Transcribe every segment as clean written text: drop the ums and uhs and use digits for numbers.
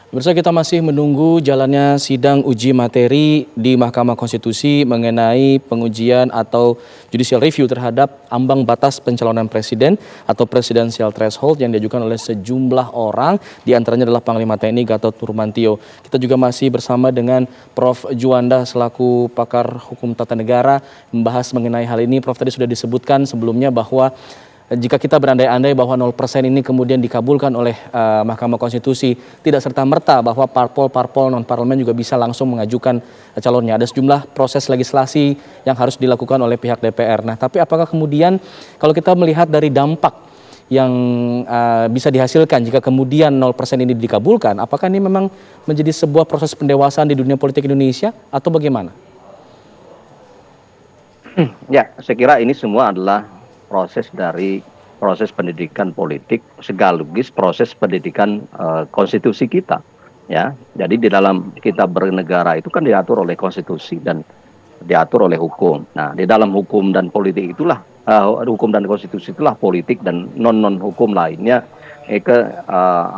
Pemirsa, kita masih menunggu jalannya sidang uji materi di Mahkamah Konstitusi mengenai pengujian atau judicial review terhadap ambang batas pencalonan presiden atau presidential threshold yang diajukan oleh sejumlah orang, di antaranya adalah Panglima TNI Gatot Nurmantio. Kita juga masih bersama dengan Prof. Juanda selaku pakar hukum tata negara membahas mengenai hal ini. Prof, tadi sudah disebutkan sebelumnya bahwa jika kita berandai-andai bahwa 0% ini kemudian dikabulkan oleh Mahkamah Konstitusi, tidak serta-merta bahwa parpol-parpol non-parlemen juga bisa langsung mengajukan calonnya. Ada sejumlah proses legislasi yang harus dilakukan oleh pihak DPR. Nah, tapi apakah kemudian kalau kita melihat dari dampak yang bisa dihasilkan jika kemudian 0% ini dikabulkan, apakah ini memang menjadi sebuah proses pendewasaan di dunia politik Indonesia atau bagaimana? Ya, saya kira ini semua adalah proses pendidikan politik sekaligus proses pendidikan konstitusi kita, ya. Jadi di dalam kita bernegara itu kan diatur oleh konstitusi dan diatur oleh hukum. Nah, di dalam hukum dan politik itulah hukum dan konstitusi itulah politik dan non hukum lainnya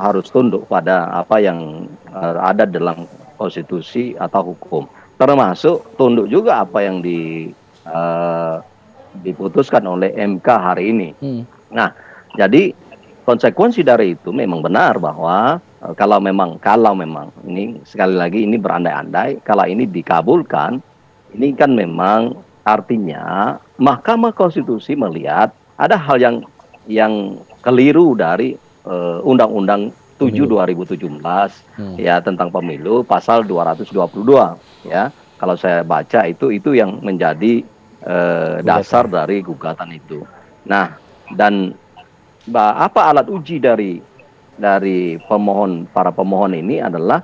harus tunduk pada apa yang ada dalam konstitusi atau hukum. Termasuk tunduk juga apa yang diputuskan oleh MK hari ini. Nah, jadi konsekuensi dari itu memang benar bahwa kalau memang ini sekali lagi ini berandai-andai kalau ini dikabulkan, ini kan memang artinya Mahkamah Konstitusi melihat ada hal yang keliru dari Undang-Undang 7 2017 ya tentang pemilu pasal 222 ya. Kalau saya baca itu yang menjadi dasar dari gugatan itu. Nah, dan apa alat uji dari para pemohon ini adalah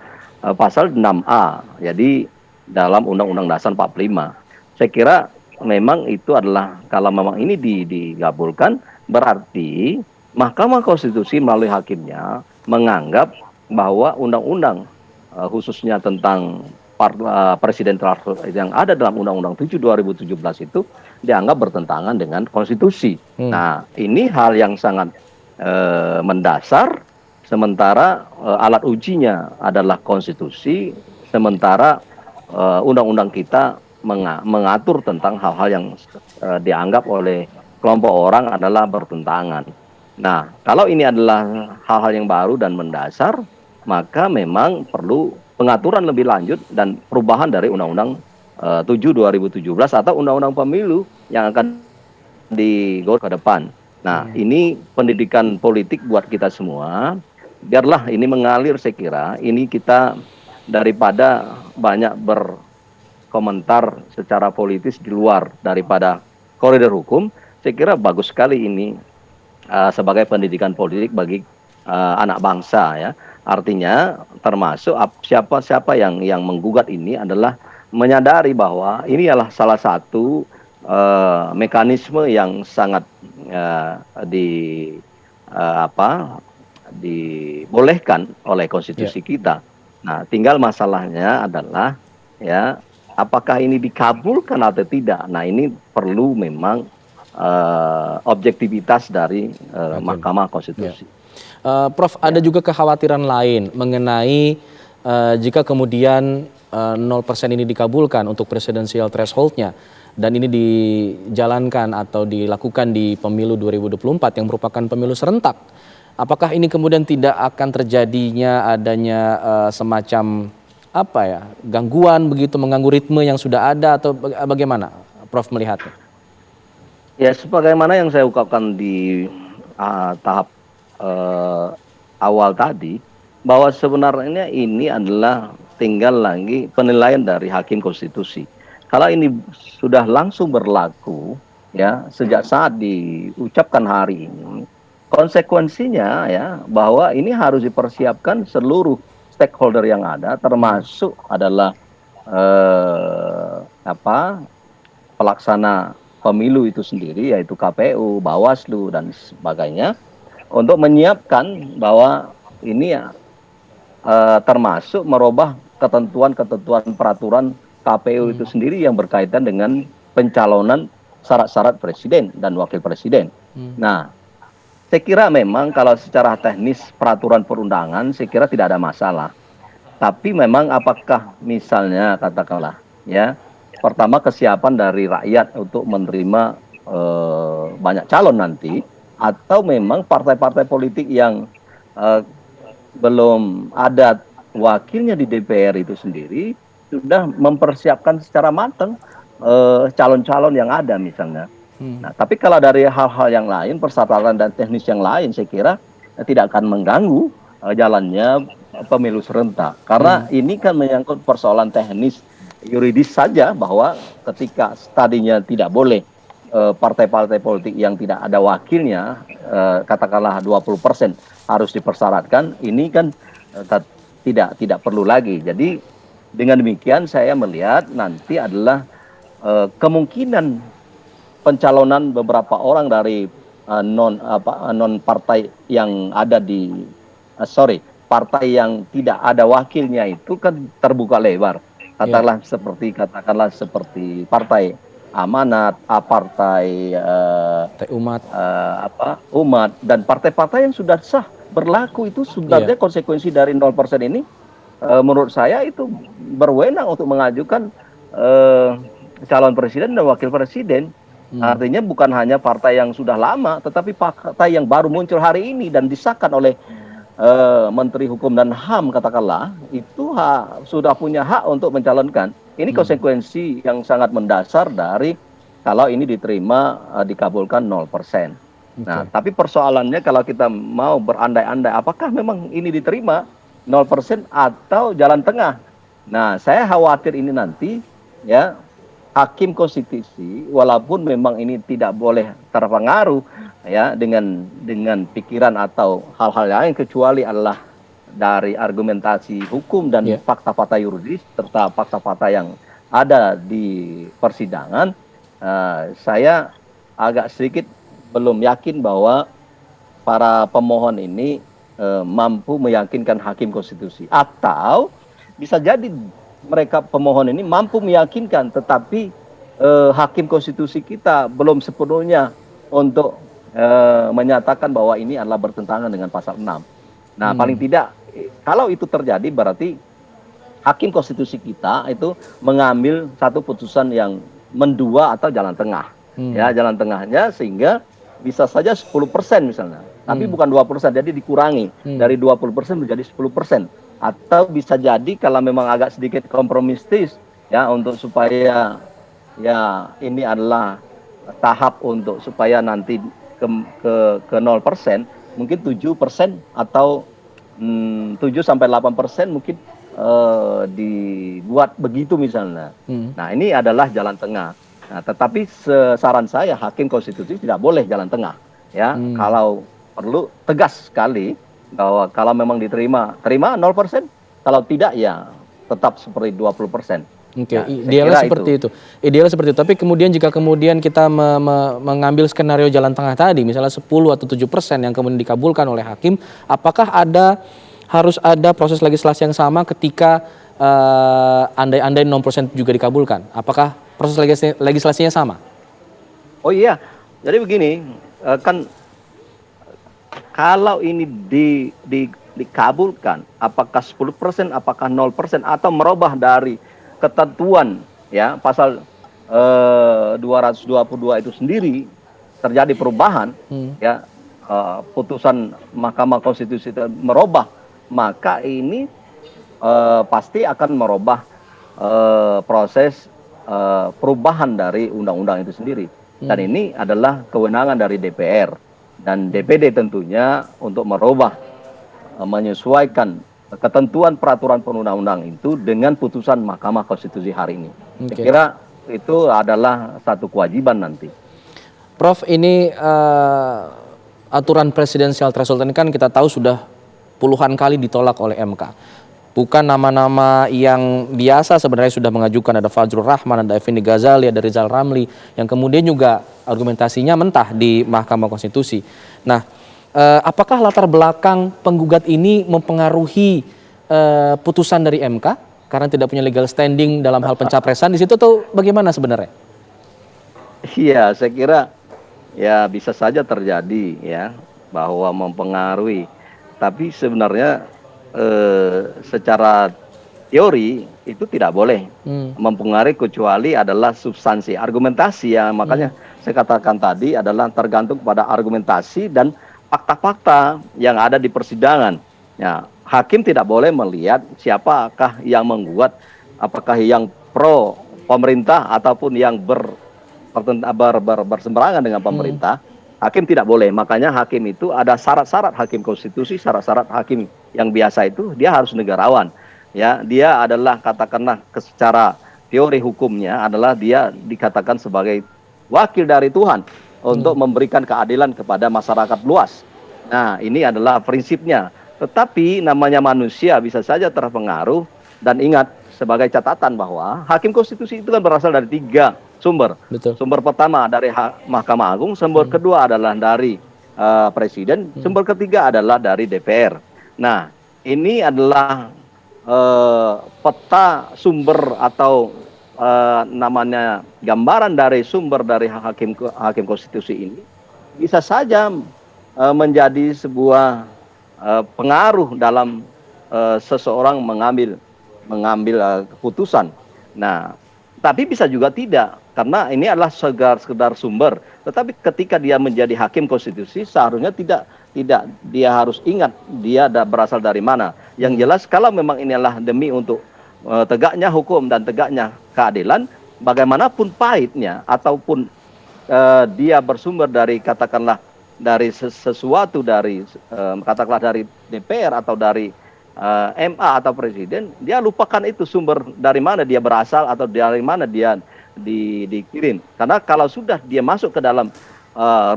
pasal 6A. Jadi dalam Undang-Undang Dasar 45. Saya kira memang itu adalah kalau memang ini digabulkan berarti Mahkamah Konstitusi melalui hakimnya menganggap bahwa undang-undang khususnya tentang presiden yang ada dalam Undang-Undang 7 2017 itu dianggap bertentangan dengan konstitusi. Nah, ini hal yang sangat mendasar, sementara alat ujinya adalah konstitusi, sementara undang-undang kita mengatur tentang hal-hal yang dianggap oleh kelompok orang adalah bertentangan. Nah, kalau ini adalah hal-hal yang baru dan mendasar, maka memang perlu pengaturan lebih lanjut dan perubahan dari Undang-Undang 7 2017 atau Undang-Undang Pemilu yang akan digoreng ke depan. Nah, ini pendidikan politik buat kita semua. Biarlah ini mengalir, saya kira. Ini kita daripada banyak berkomentar secara politis di luar daripada koridor hukum, saya kira bagus sekali ini sebagai pendidikan politik bagi anak bangsa, ya. Artinya termasuk siapa yang menggugat ini adalah menyadari bahwa ini adalah salah satu mekanisme yang sangat dibolehkan oleh konstitusi kita. Nah, tinggal masalahnya adalah ya apakah ini dikabulkan atau tidak. Nah, ini perlu memang objektivitas dari Mahkamah Konstitusi. Prof, ada juga kekhawatiran lain mengenai jika kemudian 0% ini dikabulkan untuk presidensial threshold-nya dan ini dijalankan atau dilakukan di pemilu 2024 yang merupakan pemilu serentak. Apakah ini kemudian tidak akan terjadinya adanya semacam gangguan begitu, mengganggu ritme yang sudah ada atau bagaimana Prof melihatnya? Ya, sebagaimana yang saya ungkapkan di tahap awal tadi, bahwa sebenarnya ini adalah tinggal lagi penilaian dari hakim konstitusi. Kalau ini sudah langsung berlaku, ya sejak saat diucapkan hari ini, konsekuensinya ya bahwa ini harus dipersiapkan seluruh stakeholder yang ada, termasuk adalah pelaksana pemilu itu sendiri, yaitu KPU, Bawaslu dan sebagainya, untuk menyiapkan bahwa ini ya termasuk merubah ketentuan peraturan KPU itu sendiri yang berkaitan dengan pencalonan syarat-syarat presiden dan wakil presiden. Nah, saya kira memang kalau secara teknis peraturan perundangan saya kira tidak ada masalah. Tapi memang apakah misalnya katakanlah ya, pertama kesiapan dari rakyat untuk menerima banyak calon nanti, atau memang partai-partai politik yang eh, belum ada wakilnya di DPR itu sendiri sudah mempersiapkan secara matang calon-calon yang ada misalnya. Nah, tapi kalau dari hal-hal yang lain, persyaratan dan teknis yang lain, saya kira tidak akan mengganggu jalannya pemilu serentak. Karena ini kan menyangkut persoalan teknis yuridis saja, bahwa ketika tadinya tidak boleh partai-partai politik yang tidak ada wakilnya, katakanlah 20% harus dipersyaratkan, ini kan tidak perlu lagi. Jadi dengan demikian saya melihat nanti adalah kemungkinan pencalonan beberapa orang dari non partai yang ada di partai yang tidak ada wakilnya itu kan terbuka lebar. Katakanlah seperti partai Amanat, partai Umat. Umat, dan partai-partai yang sudah sah berlaku itu sebenarnya konsekuensi dari 0% ini menurut saya itu berwenang untuk mengajukan calon presiden dan wakil presiden. Artinya bukan hanya partai yang sudah lama, tetapi partai yang baru muncul hari ini dan disahkan oleh Menteri Hukum dan HAM katakanlah, itu sudah punya hak untuk mencalonkan. Ini konsekuensi yang sangat mendasar dari kalau ini diterima dikabulkan 0%. Nah, tapi persoalannya kalau kita mau berandai-andai apakah memang ini diterima 0% atau jalan tengah. Nah, saya khawatir ini nanti ya hakim konstitusi, walaupun memang ini tidak boleh terpengaruh ya dengan pikiran atau hal-hal lain, kecuali adalah dari argumentasi hukum dan fakta-fakta yuridis serta fakta-fakta yang ada di persidangan, saya agak sedikit belum yakin bahwa para pemohon ini mampu meyakinkan hakim konstitusi, atau bisa jadi mereka pemohon ini mampu meyakinkan, tetapi hakim konstitusi kita belum sepenuhnya untuk menyatakan bahwa ini adalah bertentangan dengan pasal 6. Nah, paling tidak kalau itu terjadi berarti hakim konstitusi kita itu mengambil satu putusan yang mendua atau jalan tengah. Ya, jalan tengahnya sehingga bisa saja 10% misalnya, tapi bukan 2%, jadi dikurangi dari 20% menjadi 10%. Atau bisa jadi kalau memang agak sedikit kompromistis ya, untuk supaya ya ini adalah tahap untuk supaya nanti ke 0%, mungkin 7% atau 7-8% mungkin dibuat begitu misalnya. Nah, ini adalah jalan tengah. Nah, tetapi saran saya hakim konstitusi tidak boleh jalan tengah ya. Kalau perlu tegas sekali bahwa kalau memang terima 0%, kalau tidak ya tetap seperti 20%. Oke, Nah, idealnya seperti itu. Idealnya seperti itu. Tapi kemudian jika kemudian kita mengambil skenario jalan tengah tadi, misalnya 10 atau 7% yang kemudian dikabulkan oleh hakim, apakah harus ada proses legislasi yang sama ketika andai-andai 0% juga dikabulkan? Apakah proses legislasinya sama? Oh iya, jadi begini, kan kalau ini dikabulkan, apakah 10%, apakah 0%, atau merubah dari ketentuan ya pasal 222 itu sendiri terjadi perubahan ya, putusan Mahkamah Konstitusi merubah, maka ini pasti akan merubah proses perubahan dari undang-undang itu sendiri. Dan ini adalah kewenangan dari DPR dan DPD tentunya untuk merubah, menyesuaikan ketentuan peraturan perundang-undang itu dengan putusan Mahkamah Konstitusi hari ini. Saya kira itu adalah satu kewajiban nanti. Prof, ini aturan presidensial threshold ini kan kita tahu sudah puluhan kali ditolak oleh MK. Bukan nama-nama yang biasa sebenarnya sudah mengajukan, ada Fajrul Rahman, ada Effendi Ghazali, ada Rizal Ramli, yang kemudian juga argumentasinya mentah di Mahkamah Konstitusi. Nah, apakah latar belakang penggugat ini mempengaruhi putusan dari MK karena tidak punya legal standing dalam hal pencapresan di situ, atau bagaimana sebenarnya? Iya, saya kira ya bisa saja terjadi ya bahwa mempengaruhi. Tapi sebenarnya secara teori itu tidak boleh Hmm. mempengaruhi kecuali adalah substansi argumentasi ya, makanya saya katakan tadi adalah tergantung pada argumentasi dan fakta-fakta yang ada di persidangan. Ya, hakim tidak boleh melihat siapakah yang menggugat, apakah yang pro pemerintah ataupun yang berseberangan dengan Hmm. pemerintah. Hakim tidak boleh, makanya hakim itu ada syarat-syarat hakim konstitusi, syarat-syarat hakim yang biasa itu dia harus negarawan. Ya, dia adalah katakanlah secara teori hukumnya adalah dia dikatakan sebagai wakil dari Tuhan untuk memberikan keadilan kepada masyarakat luas. Nah, ini adalah prinsipnya. Tetapi namanya manusia bisa saja terpengaruh, dan ingat sebagai catatan bahwa hakim konstitusi itu kan berasal dari 3 sumber. Betul. Sumber pertama dari Mahkamah Agung, sumber kedua adalah dari Presiden, sumber ketiga adalah dari DPR. Nah, ini adalah peta sumber atau namanya gambaran dari sumber dari hakim konstitusi ini bisa saja menjadi sebuah pengaruh dalam seseorang mengambil keputusan. Nah, tapi bisa juga tidak, karena ini adalah sekedar sumber. Tetapi ketika dia menjadi hakim konstitusi, seharusnya tidak dia harus ingat dia berasal dari mana. Yang jelas kalau memang ini adalah demi untuk tegaknya hukum dan tegaknya keadilan, bagaimanapun pahitnya ataupun dia bersumber dari katakanlah dari sesuatu dari katakanlah dari DPR atau dari MA atau presiden, dia lupakan itu sumber dari mana dia berasal atau dari mana dia dikirim. Karena kalau sudah dia masuk ke dalam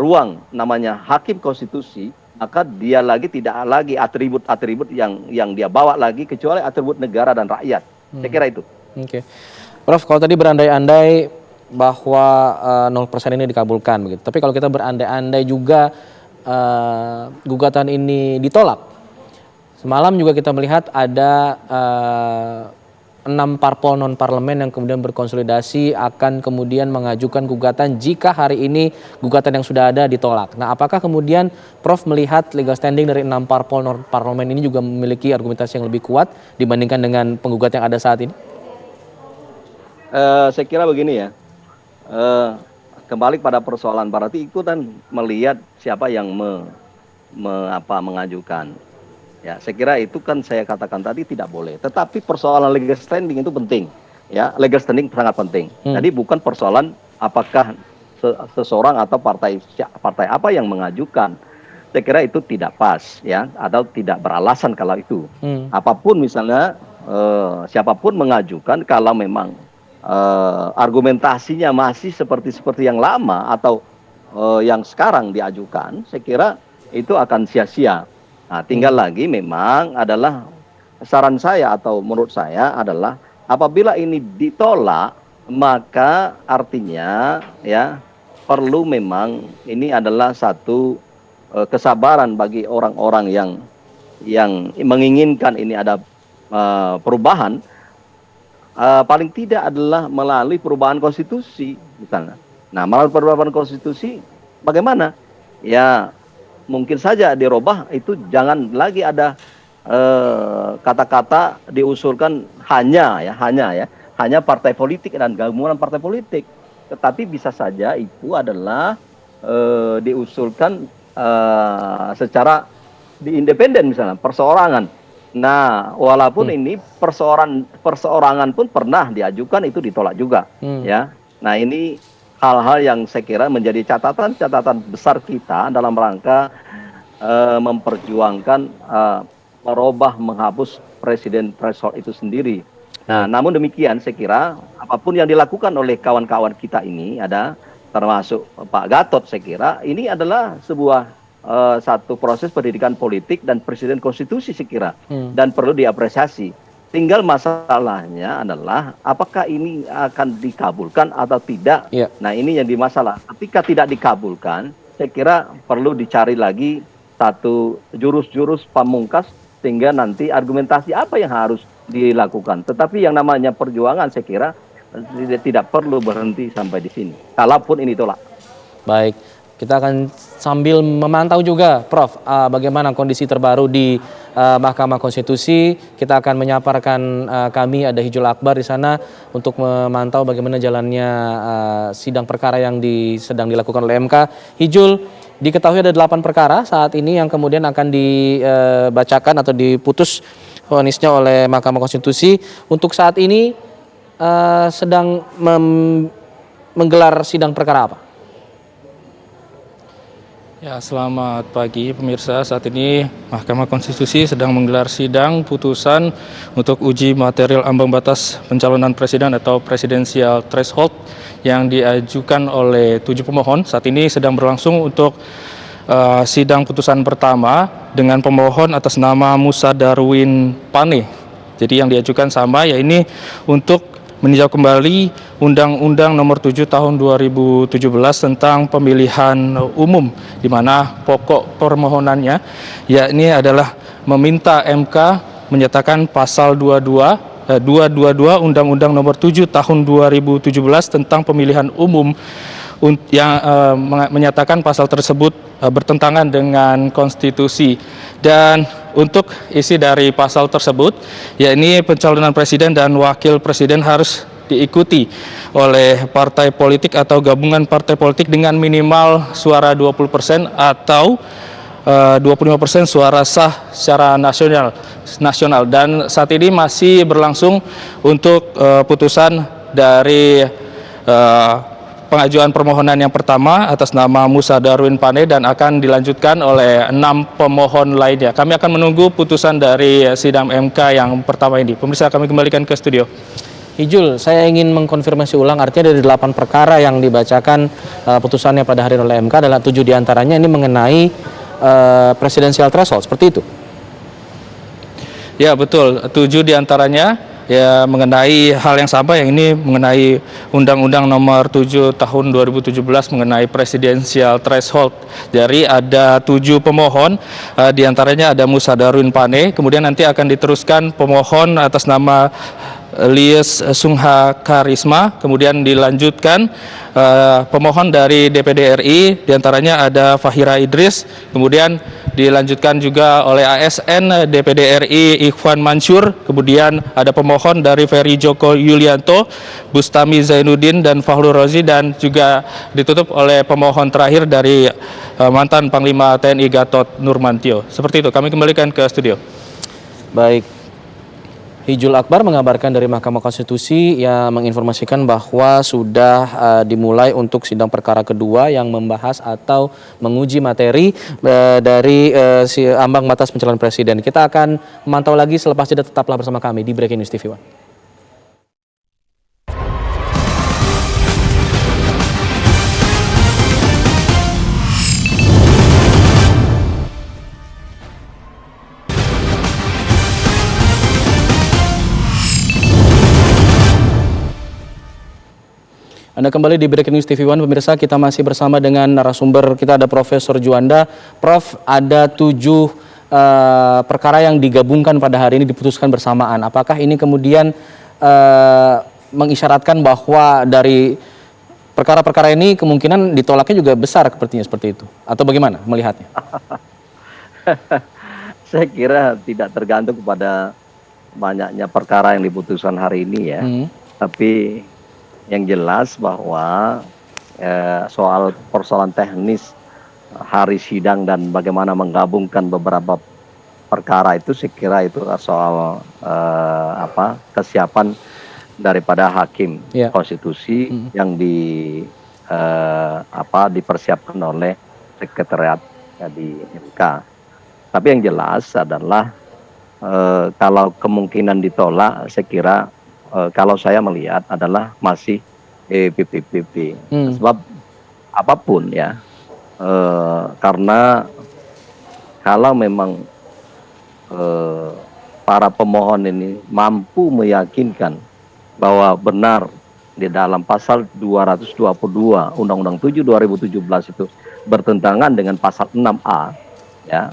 ruang namanya hakim konstitusi, maka dia tidak lagi atribut-atribut yang dia bawa lagi kecuali atribut negara dan rakyat. Saya kira itu. Oke. Prof, kalau tadi berandai-andai bahwa 0% ini dikabulkan begitu. Tapi kalau kita berandai-andai juga gugatan ini ditolak. Semalam juga kita melihat ada 6 parpol non-parlemen yang kemudian berkonsolidasi akan kemudian mengajukan gugatan jika hari ini gugatan yang sudah ada ditolak. Nah, apakah kemudian Prof melihat legal standing dari 6 parpol non-parlemen ini juga memiliki argumentasi yang lebih kuat dibandingkan dengan penggugat yang ada saat ini? Saya kira begini ya, kembali pada persoalan berarti itu kan melihat siapa yang mengajukan. Ya, saya kira itu kan saya katakan tadi tidak boleh. Tetapi persoalan legal standing itu penting. Ya, legal standing sangat penting. Jadi bukan persoalan apakah seseorang atau partai apa yang mengajukan. Saya kira itu tidak pas ya, atau tidak beralasan kalau itu. Apapun misalnya siapapun mengajukan kalau memang argumentasinya masih seperti yang lama atau yang sekarang diajukan, saya kira itu akan sia-sia. Nah, tinggal lagi memang adalah saran saya atau menurut saya adalah apabila ini ditolak, maka artinya ya perlu memang ini adalah satu kesabaran bagi orang-orang yang menginginkan ini ada perubahan. Paling tidak adalah melalui perubahan konstitusi misalnya. Nah, melalui perubahan konstitusi bagaimana? Ya mungkin saja dirubah itu, jangan lagi ada kata-kata diusulkan hanya partai politik dan gabungan partai politik. Tetapi bisa saja itu adalah diusulkan secara independen misalnya, perseorangan. Nah, walaupun ini perseorangan pun pernah diajukan itu ditolak juga, ya. Nah, ini hal-hal yang saya kira menjadi catatan besar kita dalam rangka memperjuangkan merubah, menghapus presiden threshold itu sendiri. Nah, namun demikian saya kira apapun yang dilakukan oleh kawan-kawan kita ini termasuk Pak Gatot, saya kira ini adalah sebuah satu proses pendidikan politik dan presiden konstitusi saya kira, dan perlu diapresiasi. Tinggal masalahnya adalah apakah ini akan dikabulkan atau tidak. Yeah. Nah, ini yang dimasalah. Ketika tidak dikabulkan, saya kira perlu dicari lagi satu jurus-jurus pamungkas sehingga nanti argumentasi apa yang harus dilakukan. Tetapi yang namanya perjuangan saya kira tidak perlu berhenti sampai di sini. Kalaupun ini tolak. Baik, kita akan sambil memantau juga, Prof, bagaimana kondisi terbaru di Mahkamah Konstitusi. Kita akan menyaparkan kami ada Hijul Akbar di sana untuk memantau bagaimana jalannya sidang perkara yang sedang dilakukan oleh MK. Hijul, diketahui ada 8 perkara saat ini yang kemudian akan dibacakan atau diputus vonisnya oleh Mahkamah Konstitusi. Untuk saat ini sedang menggelar sidang perkara apa? Ya, selamat pagi pemirsa. Saat ini Mahkamah Konstitusi sedang menggelar sidang putusan untuk uji material ambang batas pencalonan presiden atau presidensial threshold yang diajukan oleh 7 pemohon. Saat ini sedang berlangsung untuk sidang putusan pertama dengan pemohon atas nama Musa Darwin Pane. Jadi yang diajukan sama, yaitu untuk meninjau kembali Undang-Undang Nomor 7 Tahun 2017 tentang pemilihan umum, di mana pokok permohonannya yakni adalah meminta MK menyatakan pasal 222 Undang-Undang Nomor 7 Tahun 2017 tentang pemilihan umum yang menyatakan pasal tersebut bertentangan dengan konstitusi. Dan untuk isi dari pasal tersebut, yakni pencalonan presiden dan wakil presiden harus diikuti oleh partai politik atau gabungan partai politik dengan minimal suara 20% atau 25% suara sah secara nasional. Dan saat ini masih berlangsung untuk putusan dari pengajuan permohonan yang pertama atas nama Musa Darwin Pane dan akan dilanjutkan oleh 6 pemohon lainnya. Kami akan menunggu putusan dari sidang MK yang pertama ini. Pemirsa, kami kembalikan ke studio. Hijul, saya ingin mengkonfirmasi ulang, artinya dari 8 perkara yang dibacakan putusannya pada hari ini oleh MK adalah 7 diantaranya ini mengenai presidensial threshold, seperti itu? Ya, betul. 7 diantaranya ya mengenai hal yang sama, yang ini mengenai Undang-Undang Nomor 7 Tahun 2017 mengenai presidensial threshold. Jadi ada 7 pemohon, diantaranya ada Musa Darwin Pane, kemudian nanti akan diteruskan pemohon atas nama Lies Sungha Karisma, kemudian dilanjutkan pemohon dari DPD RI, diantaranya ada Fahira Idris, kemudian dilanjutkan juga oleh ASN DPD RI Ikhwan Mansur, kemudian ada pemohon dari Ferry Joko Yulianto, Bustami Zainuddin dan Fahlur Rozi, dan juga ditutup oleh pemohon terakhir dari mantan Panglima TNI Gatot Nurmantio. Seperti itu, kami kembalikan ke studio. Baik. Hijul Akbar mengabarkan dari Mahkamah Konstitusi yang menginformasikan bahwa sudah dimulai untuk sidang perkara kedua yang membahas atau menguji materi dari ambang batas pencalonan presiden. Kita akan memantau lagi selepas jeda, tetaplah bersama kami di Breaking News TV One. Anda kembali di Breaking News TV One, pemirsa. Kita masih bersama dengan narasumber kita, ada Profesor Juanda. Prof, ada 7 perkara yang digabungkan pada hari ini, diputuskan bersamaan. Apakah ini kemudian mengisyaratkan bahwa dari perkara-perkara ini kemungkinan ditolaknya juga besar sepertinya, seperti itu? Atau bagaimana melihatnya? Saya kira tidak tergantung kepada banyaknya perkara yang diputuskan hari ini ya. Tapi yang jelas bahwa soal persoalan teknis hari sidang dan bagaimana menggabungkan beberapa perkara itu, saya kira itu soal kesiapan daripada hakim konstitusi yang dipersiapkan oleh sekretariat di MK. Tapi yang jelas adalah kalau kemungkinan ditolak, saya kira kalau saya melihat adalah masih 50-50. Sebab apapun ya, karena kalau memang para pemohon ini mampu meyakinkan bahwa benar di dalam pasal 222 Undang-Undang 7 2017 itu bertentangan dengan pasal 6A, ya,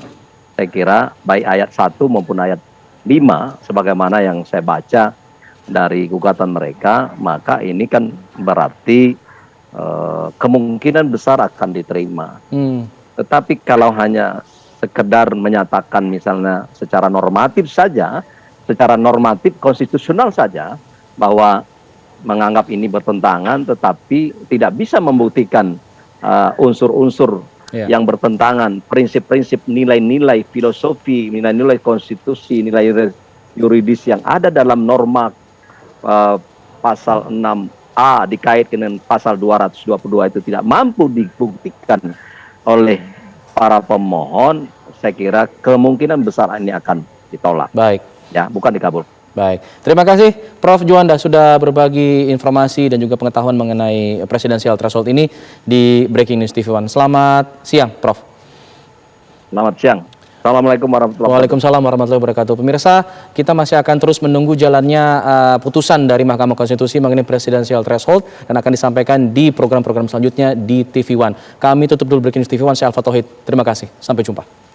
saya kira baik ayat 1 maupun ayat 5 sebagaimana yang saya baca dari gugatan mereka, maka ini kan berarti kemungkinan besar akan diterima. Tetapi kalau hanya sekedar menyatakan misalnya secara normatif saja, secara normatif konstitusional saja bahwa menganggap ini bertentangan, tetapi tidak bisa membuktikan unsur-unsur yang bertentangan, prinsip-prinsip, nilai-nilai filosofi, nilai-nilai konstitusi, nilai yuridis yang ada dalam norma pasal 6A dikaitkan dengan pasal 222 itu tidak mampu dibuktikan oleh para pemohon, saya kira kemungkinan besar ini akan ditolak. Baik. Ya, bukan dikabul. Baik, terima kasih Prof. Juanda sudah berbagi informasi dan juga pengetahuan mengenai presidensial threshold ini di Breaking News TV One. Selamat siang, Prof. Selamat siang. Assalamualaikum warahmatullahi wabarakatuh. Waalaikumsalam warahmatullahi wabarakatuh. Pemirsa, kita masih akan terus menunggu jalannya putusan dari Mahkamah Konstitusi mengenai presidensial threshold dan akan disampaikan di program-program selanjutnya di TV One. Kami tutup dulu Breaking News TV One. Saya Alfa Tauhid. Terima kasih. Sampai jumpa.